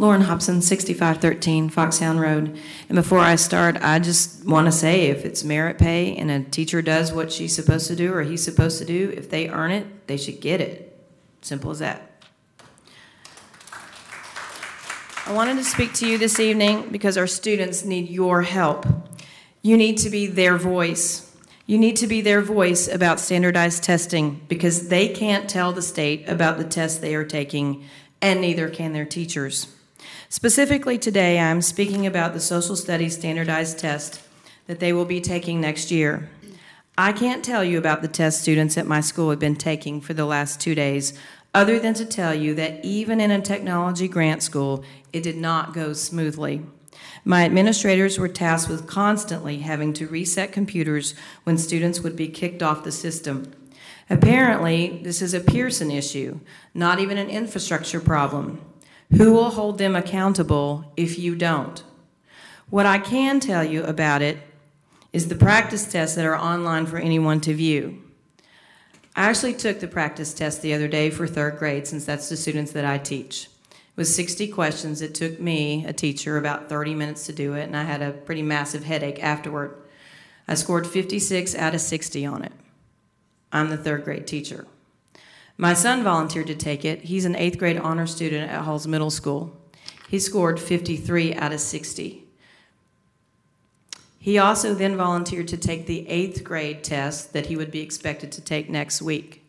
Lauren Hopson, 6513 Foxhound Road. And before I start, I just want to say if it's merit pay and a teacher does what she's supposed to do or he's supposed to do, if they earn it, they should get it. Simple as that. I wanted to speak to you this evening because our students need your help. You need to be their voice. You need to be their voice about standardized testing because they can't tell the state about the tests they are taking, and neither can their teachers. Specifically today, I'm speaking about the social studies standardized test that they will be taking next year. I can't tell you about the test students at my school have been taking for the last 2 days, other than to tell you that even in a technology grant school, it did not go smoothly. My administrators were tasked with constantly having to reset computers when students would be kicked off the system. Apparently, this is a Pearson issue, not even an infrastructure problem. Who will hold them accountable if you don't? What I can tell you about it is the practice tests that are online for anyone to view. I actually took the practice test the other day for 3rd grade, since that's the students that I teach. It was 60 questions. It took me, a teacher, about 30 minutes to do it, and I had a pretty massive headache afterward. I scored 56 out of 60 on it. I'm the 3rd grade teacher. My son volunteered to take it. He's an 8th grade honor student at Halls Middle School. He scored 53 out of 60. He also then volunteered to take the 8th grade test that he would be expected to take next week.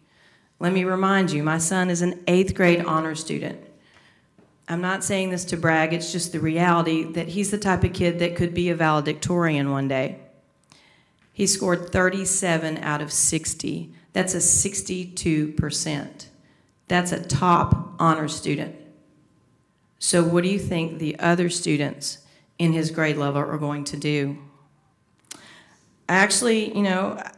Let me remind you, my son is an 8th grade honor student. I'm not saying this to brag, it's just the reality that he's the type of kid that could be a valedictorian one day. He scored 37 out of 60. That's a 62%. That's a top honor student. So what do you think the other students in his grade level are going to do? Actually,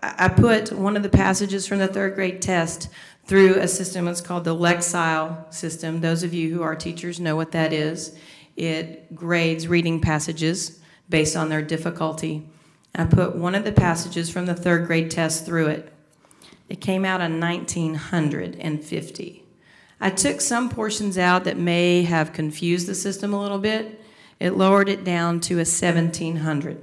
I put one of the passages from the 3rd grade test through a system that's called the Lexile system. Those of you who are teachers know what that is. It grades reading passages based on their difficulty. I put one of the passages from the 3rd grade test through it. It came out on 1950. I took some portions out that may have confused the system a little bit. It lowered it down to a 1700.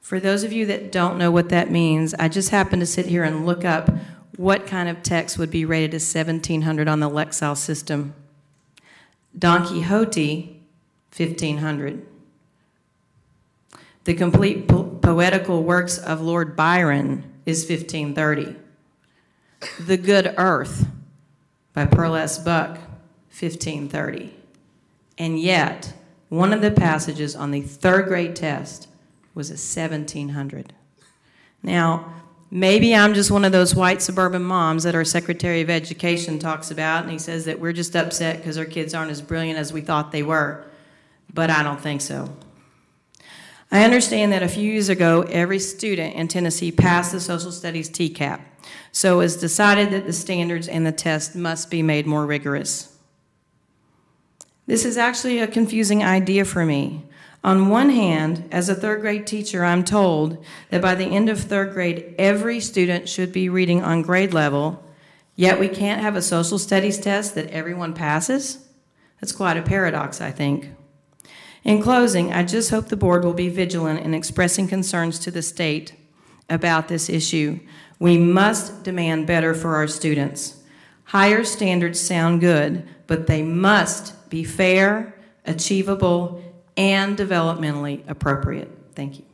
For those of you that don't know what that means, I just happened to sit here and look up what kind of text would be rated as 1700 on the Lexile system. Don Quixote, 1500. The complete poetical works of Lord Byron is 1530. The Good Earth by Pearl S. Buck, 1530. And yet, one of the passages on the 3rd grade test was a 1700. Now, maybe I'm just one of those white suburban moms that our Secretary of Education talks about, and he says that we're just upset because our kids aren't as brilliant as we thought they were, but I don't think so. I understand that a few years ago, every student in Tennessee passed the social studies TCAP, so it was decided that the standards and the test must be made more rigorous. This is actually a confusing idea for me. On one hand, as a 3rd grade teacher, I'm told that by the end of 3rd grade, every student should be reading on grade level, yet we can't have a social studies test that everyone passes? That's quite a paradox, I think. In closing, I just hope the board will be vigilant in expressing concerns to the state about this issue. We must demand better for our students. Higher standards sound good, but they must be fair, achievable, and developmentally appropriate. Thank you.